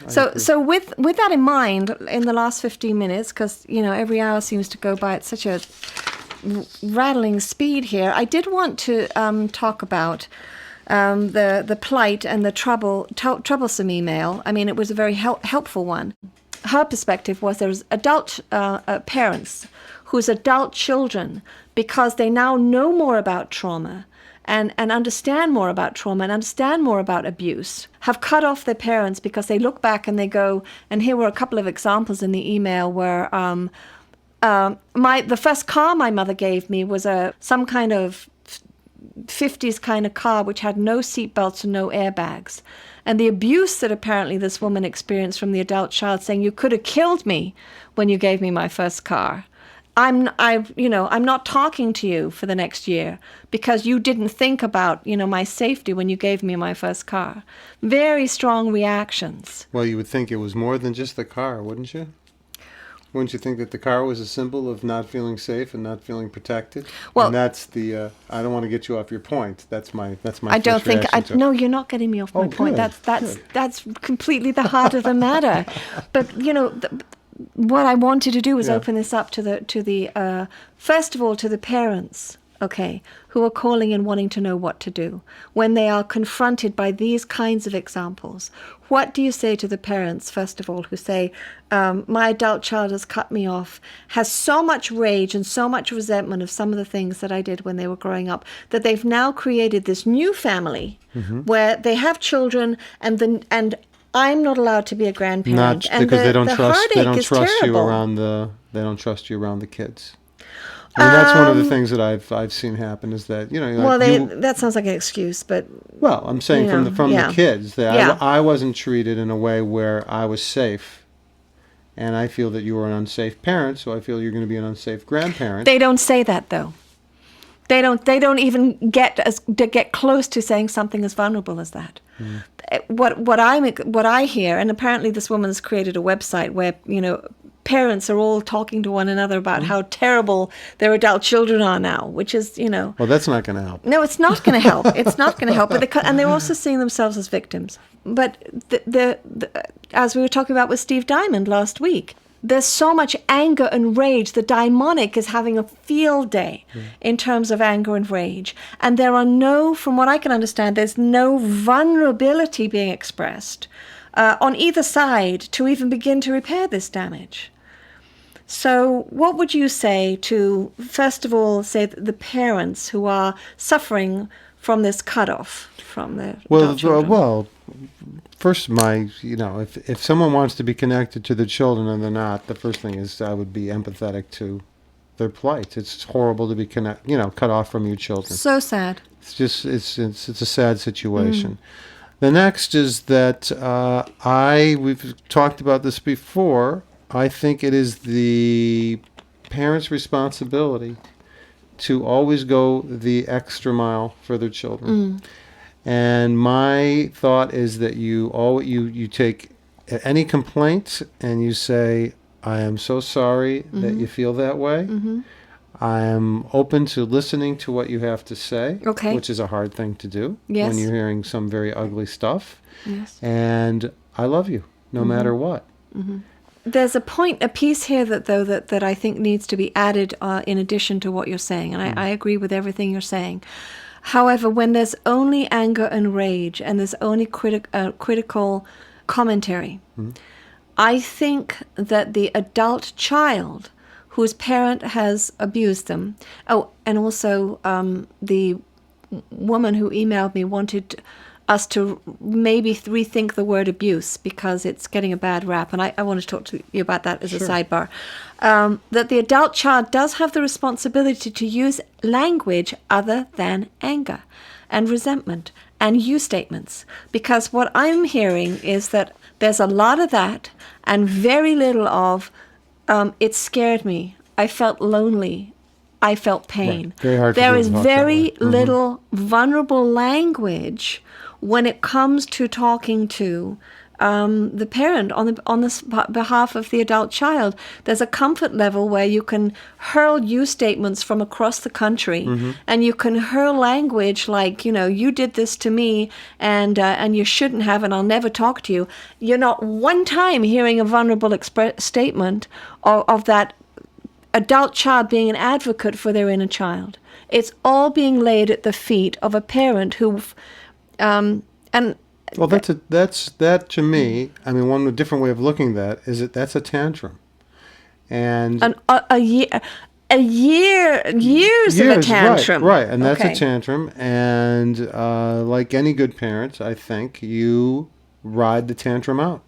So with that in mind, in the last 15 minutes, because every hour seems to go by at such a rattling speed here, I did want to talk about the plight and the troublesome email. I mean, it was a very helpful one. Her perspective was there's adult parents whose adult children, because they now know more about trauma and understand more about trauma and understand more about abuse, have cut off their parents because they look back and they go, and here were a couple of examples in the email where the first car my mother gave me was some kind of 50s kind of car which had no seatbelts and no airbags. And the abuse that apparently this woman experienced from the adult child, saying, you could have killed me when you gave me my first car. I'm not talking to you for the next year because you didn't think about, my safety when you gave me my first car. Very strong reactions. Well, you would think it was more than just the car, wouldn't you? Wouldn't you think that the car was a symbol of not feeling safe and not feeling protected? Well, and that's the. I don't want to get you off your point. That's my. I don't think. No, you're not getting me off my point. That's completely the heart of the matter. But what I wanted to do was open this up to the first of all to the parents. Okay, who are calling and wanting to know what to do when they are confronted by these kinds of examples. What do you say to the parents, first of all, who say, my adult child has cut me off, has so much rage and so much resentment of some of the things that I did when they were growing up, that they've now created this new family where they have children and I'm not allowed to be a grandparent. Not because they don't trust you around the kids. I mean, that's one of the things that I've seen happen is that that sounds like an excuse, but I'm saying from the kids that I wasn't treated in a way where I was safe, and I feel that you were an unsafe parent, so I feel you're going to be an unsafe grandparent. They don't say that though. They don't even get close to saying something as vulnerable as that. What I hear, and apparently this woman has created a website where parents are all talking to one another about how terrible their adult children are now, which is, Well, that's not going to help. No, it's not going to help. It's not going to help. And they're also seeing themselves as victims. But as we were talking about with Steve Diamond last week, there's so much anger and rage. The daimonic is having a field day in terms of anger and rage. And there are from what I can understand, there's no vulnerability being expressed on either side to even begin to repair this damage. So what would you say to, first of all, say the parents who are suffering from this cutoff from their children? Well, first, if someone wants to be connected to their children and they're not, the first thing is I would be empathetic to their plight. It's horrible to be cut off from your children. So sad. It's just it's a sad situation. The next is that we've talked about this before. I think it is the parents' responsibility to always go the extra mile for their children. And my thought is that you take any complaint and you say, I am so sorry that you feel that way. I am open to listening to what you have to say, which is a hard thing to do when you're hearing some very ugly stuff. Yes. And I love you no matter what. There's a piece here that I think needs to be added in addition to what you're saying, and I agree with everything you're saying. However, when there's only anger and rage and there's only critical commentary, I think that the adult child whose parent has abused them, and also the woman who emailed me wanted us to maybe rethink the word abuse because it's getting a bad rap, and I want to talk to you about that as a sidebar. That the adult child does have the responsibility to use language other than anger and resentment and you statements, because what I'm hearing is that there's a lot of that and very little of it scared me, I felt lonely, I felt pain. Right. Very hard there to is very little vulnerable language when it comes to talking to the parent on the behalf of the adult child. There's a comfort level where you can hurl you statements from across the country, and you can hurl language like, you did this to me, and you shouldn't have, and I'll never talk to you. You're not one time hearing a vulnerable statement of that adult child being an advocate for their inner child. It's all being laid at the feet of a parent who, and well, that to me. I mean, one different way of looking at that is that's a tantrum, and years of a tantrum, right, and that's a tantrum. And like any good parent, I think you ride the tantrum out.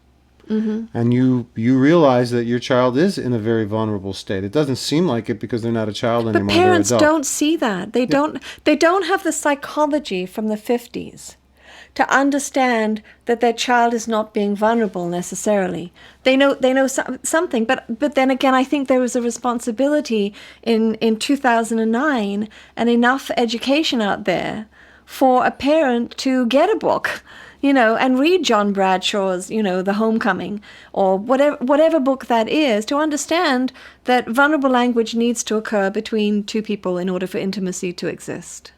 And you realize that your child is in a very vulnerable state. It doesn't seem like it because they're not a child anymore. But parents don't see that. They don't have the psychology from the 50s to understand that their child is not being vulnerable necessarily. They know something, but then again, I think there was a responsibility in 2009 and enough education out there for a parent to get a book, and read John Bradshaw's, The Homecoming, or whatever book that is, to understand that vulnerable language needs to occur between two people in order for intimacy to exist.